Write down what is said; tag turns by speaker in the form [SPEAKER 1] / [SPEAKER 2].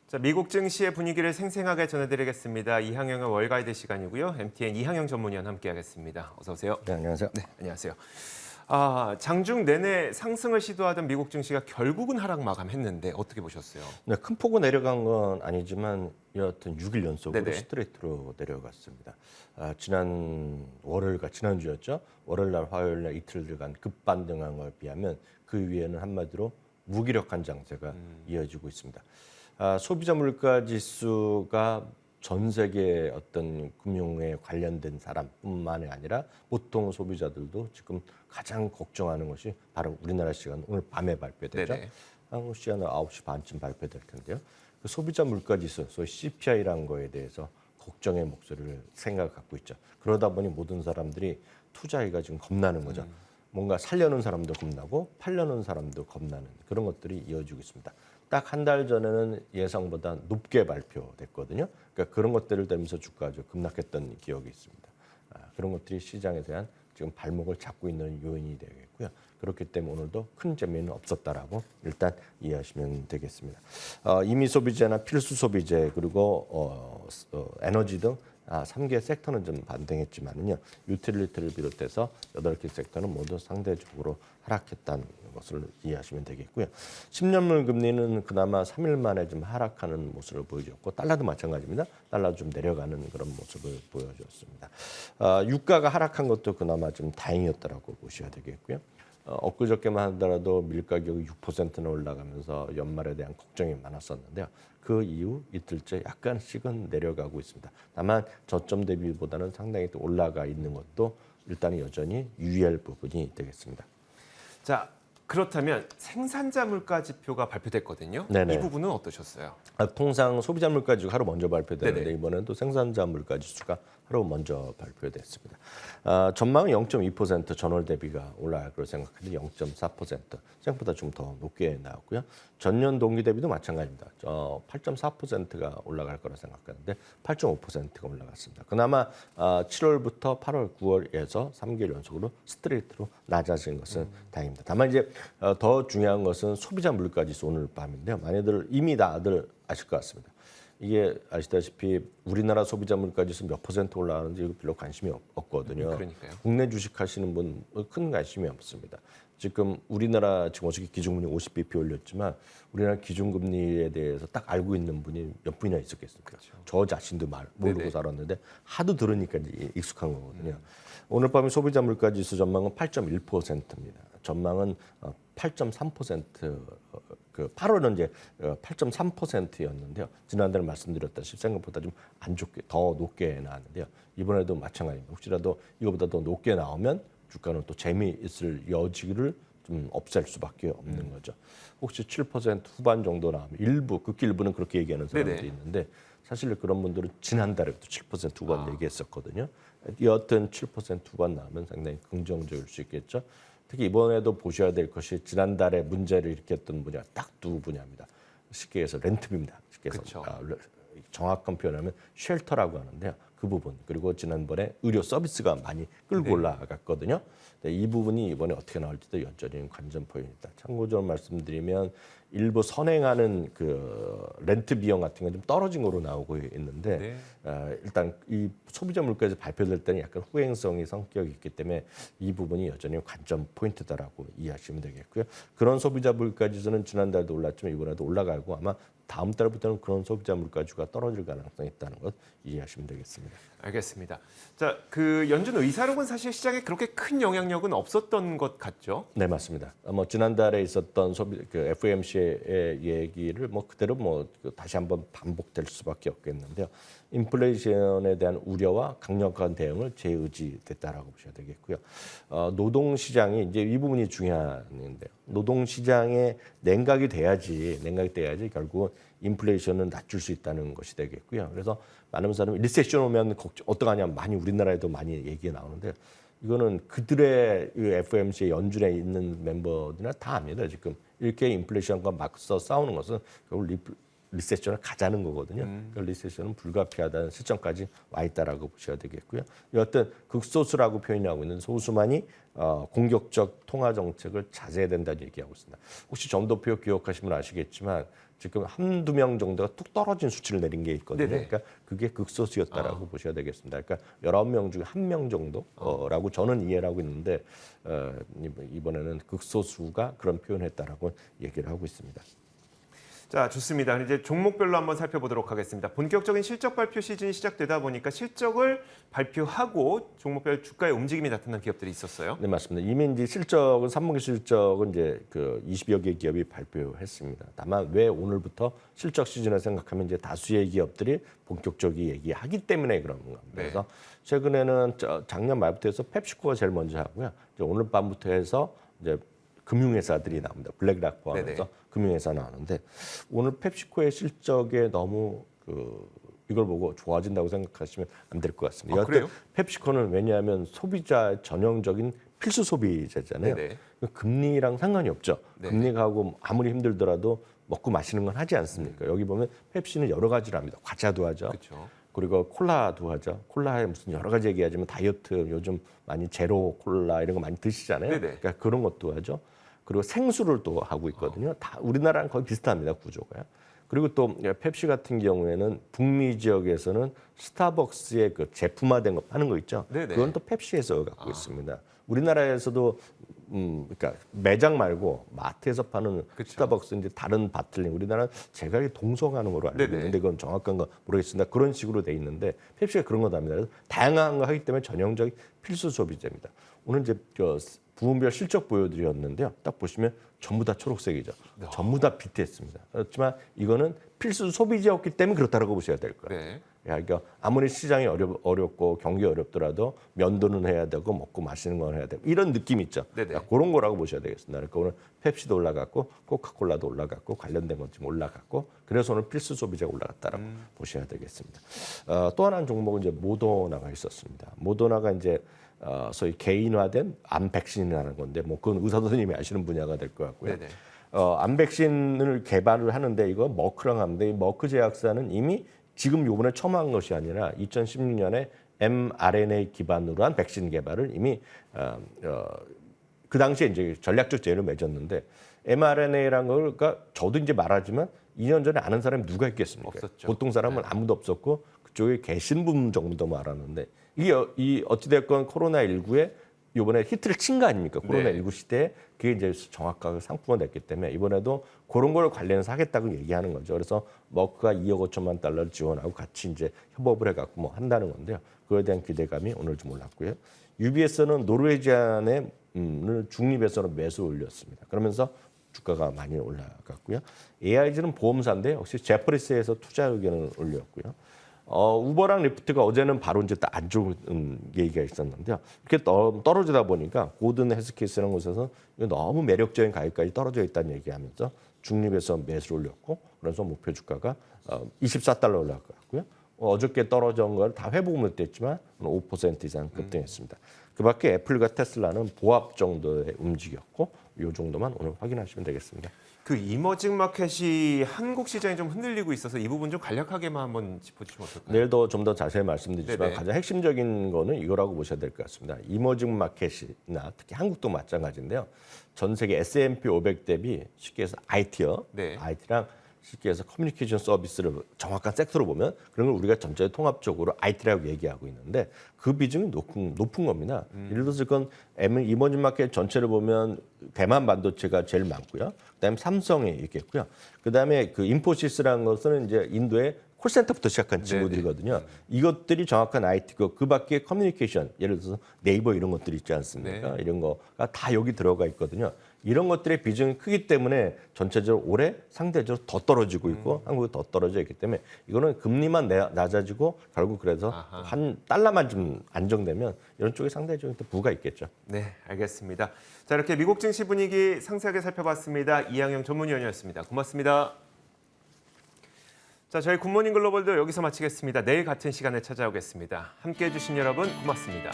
[SPEAKER 1] 자, 미국 증시의 분위기를 생생하게 전해드리겠습니다. 이항영의 월가이드 시간이고요. MTN 이항영 전문위원 함께하겠습니다. 어서 오세요.
[SPEAKER 2] 네, 안녕하세요.
[SPEAKER 1] 네, 안녕하세요. 장중 내내 상승을 시도하던 미국 증시가 결국은 하락 마감했는데 어떻게 보셨어요?
[SPEAKER 2] 네, 큰 폭으로 내려간 건 아니지만 여하튼 6일 연속으로
[SPEAKER 1] 네네.
[SPEAKER 2] 스트레이트로 내려갔습니다. 지난주였죠. 월요일 날, 화요일 날 이틀간 급반등한 걸 비하면 그 위에는 한마디로 무기력한 장세가 이어지고 있습니다. 소비자 물가 지수가 전 세계 어떤 금융에 관련된 사람뿐만이 아니라 보통 소비자들도 지금 가장 걱정하는 것이 바로 우리나라 시간 오늘 밤에 발표되죠.
[SPEAKER 1] 네네.
[SPEAKER 2] 한국 시간은 9시 반쯤 발표될 텐데요. 그 소비자 물가 지수, 소위 CPI라는 거에 대해서 걱정의 목소리를 갖고 있죠. 그러다 보니 모든 사람들이 투자하기가 지금 겁나는 거죠. 뭔가 살려는 사람도 겁나고 팔려는 사람도 겁나는 그런 것들이 이어지고 있습니다. 딱 한 달 전에는 예상보다 높게 발표됐거든요. 그러니까 그런 것들을 때문에 주가가 좀 급락했던 기억이 있습니다. 그런 것들이 시장에 대한 지금 발목을 잡고 있는 요인이 되겠고요. 그렇기 때문에 오늘도 큰 재미는 없었다라고 일단 이해하시면 되겠습니다. 임의 소비재나 필수 소비재 그리고 에너지 등 3개 섹터는 좀 반등했지만은요. 유틸리티를 비롯해서 8개 섹터는 모두 상대적으로 하락했다는 것을 이해하시면 되겠고요. 10년물 금리는 그나마 3일 만에 좀 하락하는 모습을 보여줬고 달러도 마찬가지입니다. 달러도 좀 내려가는 그런 모습을 보여줬습니다. 유가가 하락한 것도 그나마 좀 다행이었다라고 보셔야 되겠고요. 엊그저께만 하더라도 밀 가격이 6%나 올라가면서 연말에 대한 걱정이 많았었는데요. 그 이후 이틀째 약간씩은 내려가고 있습니다. 다만 저점 대비보다는 상당히 또 올라가 있는 것도 일단 여전히 유의할 부분이 되겠습니다.
[SPEAKER 1] 자, 그렇다면 생산자 물가 지표가 발표됐거든요.
[SPEAKER 2] 네네.
[SPEAKER 1] 이 부분은 어떠셨어요?
[SPEAKER 2] 통상 소비자 물가 지수가 하루 먼저 발표되는데
[SPEAKER 1] 네네.
[SPEAKER 2] 이번에는 또 생산자 물가 지수가 하루 먼저 발표됐습니다. 전망은 0.2% 전월 대비가 올라갈 거로 생각했는데 0.4% 생각보다 좀 더 높게 나왔고요. 전년 동기 대비도 마찬가지입니다. 8.4%가 올라갈 거라 생각했는데 8.5%가 올라갔습니다. 그나마 7월부터 8월, 9월에서 3개월 연속으로 스트레이트로 낮아진 것은 다행입니다. 다만 이제 더 중요한 것은 소비자 물가 지수 오늘 밤인데요. 많이들 이미 다들 아실 것 같습니다. 이게 아시다시피 우리나라 소비자 물가 지수 몇 % 올라가는지 이거 별로 관심이 없거든요.
[SPEAKER 1] 그러니까요.
[SPEAKER 2] 국내 주식 하시는 분 큰 관심이 없습니다. 지금 우리나라 지금 어저께 기준금리 50bp 올렸지만 우리나라 기준금리에 대해서 딱 알고 있는 분이 몇 분이나 있었겠습니까? 그렇죠. 저 자신도 모르고
[SPEAKER 1] 네네.
[SPEAKER 2] 살았는데 하도 들으니까 이제 익숙한 거거든요. 오늘 밤에 소비자 물가 지수 전망은 8.1%입니다. 전망은 8.3%, 그 8월은 이제 8.3%였는데요. 지난달에 말씀드렸다시피 생각보다 좀 안 좋게 더 높게 나왔는데요. 이번에도 마찬가지입니다. 혹시라도 이거보다 더 높게 나오면 주가는 또 재미있을 여지를 좀 없앨 수밖에 없는 거죠. 혹시 7% 후반 정도 나오면 일부, 극히 일부는 그렇게 얘기하는 사람들이
[SPEAKER 1] 네네.
[SPEAKER 2] 있는데 사실 그런 분들은 지난달에부터 7% 후반 얘기했었거든요. 여하튼 7% 후반 나오면 상당히 긍정적일 수 있겠죠. 특히 이번에도 보셔야 될 것이 지난달에 문제를 일으켰던 분야 딱 두 분야입니다. 쉽게 해서 렌트비입니다. 쉽게 해서
[SPEAKER 1] 그렇죠.
[SPEAKER 2] 정확한 표현하면 쉘터라고 하는데요. 그 부분 그리고 지난번에 의료 서비스가 많이 끌고
[SPEAKER 1] 네.
[SPEAKER 2] 올라갔거든요. 이 부분이 이번에 어떻게 나올지도 여전히 관전 포인트다. 참고적으로 말씀드리면 일부 선행하는 그 렌트 비용 같은 건 좀 떨어진 거로 나오고 있는데
[SPEAKER 1] 네.
[SPEAKER 2] 일단 이 소비자 물가에서 발표될 때는 약간 후행성이 성격이 있기 때문에 이 부분이 여전히 관전 포인트다라고 이해하시면 되겠고요. 그런 소비자 물가 지수는 지난달도 올랐지만 이번에도 올라가고 아마 다음 달부터는 그런 소비자 물가 지수가 떨어질 가능성이 있다는 것 이해하시면 되겠습니다.
[SPEAKER 1] 알겠습니다. 자, 그 연준 의사록은 사실 시장에 그렇게 큰 영향력은 없었던 것 같죠?
[SPEAKER 2] 네, 맞습니다. 지난달에 있었던 그 FOMC의 얘기를 그대로 다시 한번 반복될 수밖에 없겠는데요. 인플레이션에 대한 우려와 강력한 대응을 재의지됐다라고 보셔야 되겠고요. 노동시장이 이제 이 부분이 중요한데요. 노동시장에 냉각이 돼야지 결국은 인플레이션은 낮출 수 있다는 것이 되겠고요. 그래서 많은 사람이 리세션 오면 어떡하냐 많이 우리나라에도 많이 얘기가 나오는데 이거는 그들의 FOMC 연준에 있는 멤버들이나 다 압니다. 지금 이렇게 인플레이션과 맞서 싸우는 것은 결국 리세션을 가자는 거거든요. 그 리세션은 불가피하다는 시점까지 와 있다라고 보셔야 되겠고요. 여하튼 극소수라고 표현하고 있는 소수만이 공격적 통화 정책을 자제해야 된다는 얘기하고 있습니다. 혹시 점도표 기억하시면 아시겠지만 지금 한두 명 정도가 뚝 떨어진 수치를 내린 게 있거든요.
[SPEAKER 1] 네네.
[SPEAKER 2] 그러니까 그게 극소수였다라고 보셔야 되겠습니다. 그러니까 19명 중에 1명 정도라고 저는 이해를 하고 있는데 이번에는 극소수가 그런 표현했다라고 얘기를 하고 있습니다.
[SPEAKER 1] 자, 좋습니다. 그럼 이제 종목별로 한번 살펴보도록 하겠습니다. 본격적인 실적 발표 시즌이 시작되다 보니까 실적을 발표하고 종목별 주가의 움직임이 나타난 기업들이 있었어요.
[SPEAKER 2] 네, 맞습니다. 이미 이제 실적은 3분기 실적은 이제 그 20여 개 기업이 발표했습니다. 다만 왜 오늘부터 실적 시즌을 생각하면 이제 다수의 기업들이 본격적인 얘기하기 때문에 그런 겁니다. 그래서 최근에는 작년 말부터 해서 펩시코가 제일 먼저 하고요. 이제 오늘 밤부터 해서 이제 금융회사들이 나옵니다. 블랙락 포함해서
[SPEAKER 1] 네네.
[SPEAKER 2] 금융회사 나오는데 오늘 펩시코의 실적에 너무 이걸 보고 좋아진다고 생각하시면 안 될 것 같습니다.
[SPEAKER 1] 아,
[SPEAKER 2] 여하튼
[SPEAKER 1] 그래요?
[SPEAKER 2] 펩시코는 왜냐하면 소비자 전형적인 필수 소비자잖아요.
[SPEAKER 1] 네네.
[SPEAKER 2] 금리랑 상관이 없죠.
[SPEAKER 1] 네.
[SPEAKER 2] 금리가 하고 아무리 힘들더라도 먹고 마시는 건 하지 않습니까? 여기 보면 펩시는 여러 가지를 합니다. 과자도 하죠.
[SPEAKER 1] 그렇죠.
[SPEAKER 2] 그리고 콜라도 하죠. 콜라에 무슨 여러 가지 얘기하지만 다이어트 요즘 많이 제로 콜라 이런 거 많이 드시잖아요.
[SPEAKER 1] 네네.
[SPEAKER 2] 그러니까 그런 것도 하죠. 그리고 생수를 또 하고 있거든요. 다 우리나라랑 거의 비슷합니다, 구조가. 그리고 또 펩시 같은 경우에는 북미 지역에서는 스타벅스의 그 제품화된 거 파는 거 있죠.
[SPEAKER 1] 네네.
[SPEAKER 2] 그건 또 펩시에서 갖고 있습니다. 우리나라에서도 그러니까 매장 말고 마트에서 파는
[SPEAKER 1] 그쵸.
[SPEAKER 2] 스타벅스 이제 다른 바틀링 우리나라는 제가 이게 동서가는 거로 알고
[SPEAKER 1] 네네.
[SPEAKER 2] 있는데 그건 정확한 거 모르겠습니다. 그런 식으로 돼 있는데 펩시가 그런 거다 합니다. 그래서 다양한 거 하기 때문에 전형적인 필수 소비자입니다. 오늘 이제 부문별 실적 보여드렸는데요. 딱 보시면 전부 다 초록색이죠. 전부 다 비트했습니다. 그렇지만 이거는 필수 소비자였기 때문에 그렇다라고 보셔야 될 거예요.
[SPEAKER 1] 네.
[SPEAKER 2] 그러니까 아무리 시장이 어렵고 경기 어렵더라도 면도는 해야 되고 먹고 마시는 건 해야 되고 이런 느낌 있죠.
[SPEAKER 1] 네네.
[SPEAKER 2] 그러니까 그런 거라고 보셔야 되겠습니다. 그러니까 오늘 펩시도 올라갔고 코카콜라도 올라갔고 관련된 것 좀 올라갔고 그래서 오늘 필수 소비자가 올라갔다라고 보셔야 되겠습니다. 또 하나는 종목은 이제 모더나가 있었습니다. 모더나가 이제 소위 개인화된 암 백신이라는 건데 뭐 그건 의사 선생님이 아시는 분야가 될 것 같고요.
[SPEAKER 1] 네네.
[SPEAKER 2] 암 백신을 개발을 하는데 이거 머크랑 하는데 이 머크 제약사는 이미 지금 요번에 처음 한 것이 아니라 2016년에 mRNA 기반으로 한 백신 개발을 이미 그 당시에 이제 전략적 제휴를 맺었는데 mRNA라는 걸 그러니까 저도 이제 말하지만 2년 전에 아는 사람이 누가 있겠습니까?
[SPEAKER 1] 없었죠.
[SPEAKER 2] 보통 사람은 아무도 없었고 그쪽에 계신 분 정도 알았는데 이게 이 어찌됐건 코로나19에 이번에 히트를 친 거 아닙니까? 코로나19 시대에 그게 이제 정확하게 상품화 됐기 때문에 이번에도 그런 걸 관련해서 하겠다고 얘기하는 거죠. 그래서 머크가 2억 5천만 달러를 지원하고 같이 이제 협업을 해갖고 뭐 한다는 건데요. 그에 대한 기대감이 오늘 좀 올랐고요. UBS는 노르웨지안의 중립에서는 매수 올렸습니다. 그러면서 주가가 많이 올라갔고요. AIG는 보험사인데 역시 제퍼리스에서 투자 의견을 올렸고요. 우버랑 리프트가 어제는 바로 이제 안 좋은 얘기가 있었는데요. 이렇게 떨어지다 보니까 고든 헬스케이스라는 곳에서 이거 너무 매력적인 가격까지 떨어져 있다는 얘기하면서 중립에서 매수를 올렸고 그래서 목표 주가가 24달러 올라갔고요. 어저께 떨어진 걸 다 회복을 됐지만 5% 이상 급등했습니다. 그밖에 애플과 테슬라는 보합 정도에 움직였고 이 정도만 오늘 확인하시면 되겠습니다.
[SPEAKER 1] 그 이머징 마켓이 한국 시장이 좀 흔들리고 있어서 이 부분 좀 간략하게만 한번 짚어주시면 어떨까요?
[SPEAKER 2] 내일 좀 더 자세히 말씀드리지만
[SPEAKER 1] 네네.
[SPEAKER 2] 가장 핵심적인 거는 이거라고 보셔야 될 것 같습니다. 이머징 마켓이나 특히 한국도 마찬가지인데요. 전 세계 S&P 500 대비 쉽게 해서 IT요.
[SPEAKER 1] 네.
[SPEAKER 2] IT랑 쉽게 해서 커뮤니케이션 서비스를 정확한 섹터로 보면 그런 걸 우리가 전체 통합적으로 IT라고 얘기하고 있는데 그 비중이 높은 겁니다. 예를 들어서 그건 이머징 마켓 전체를 보면 대만 반도체가 제일 많고요. 그다음에 삼성이 있겠고요. 그다음에 그 인포시스라는 것은 이제 인도의 콜센터부터 시작한 친구들이거든요. 이것들이 정확한 IT고 그 밖에 커뮤니케이션 예를 들어서 네이버 이런 것들이 있지 않습니까?
[SPEAKER 1] 네.
[SPEAKER 2] 이런 거가 다 여기 들어가 있거든요. 이런 것들의 비중이 크기 때문에 전체적으로 올해 상대적으로 더 떨어지고 있고 한국이 더 떨어져 있기 때문에 이거는 금리만 낮아지고 결국 그래서
[SPEAKER 1] 아하.
[SPEAKER 2] 한 달러만 좀 안정되면 이런 쪽에 상대적인 또 부가 있겠죠.
[SPEAKER 1] 네, 알겠습니다. 자, 이렇게 미국 증시 분위기 상세하게 살펴봤습니다. 이항영 전문위원이었습니다. 고맙습니다. 자, 저희 굿모닝 글로벌도 여기서 마치겠습니다. 내일 같은 시간에 찾아오겠습니다. 함께해 주신 여러분 고맙습니다.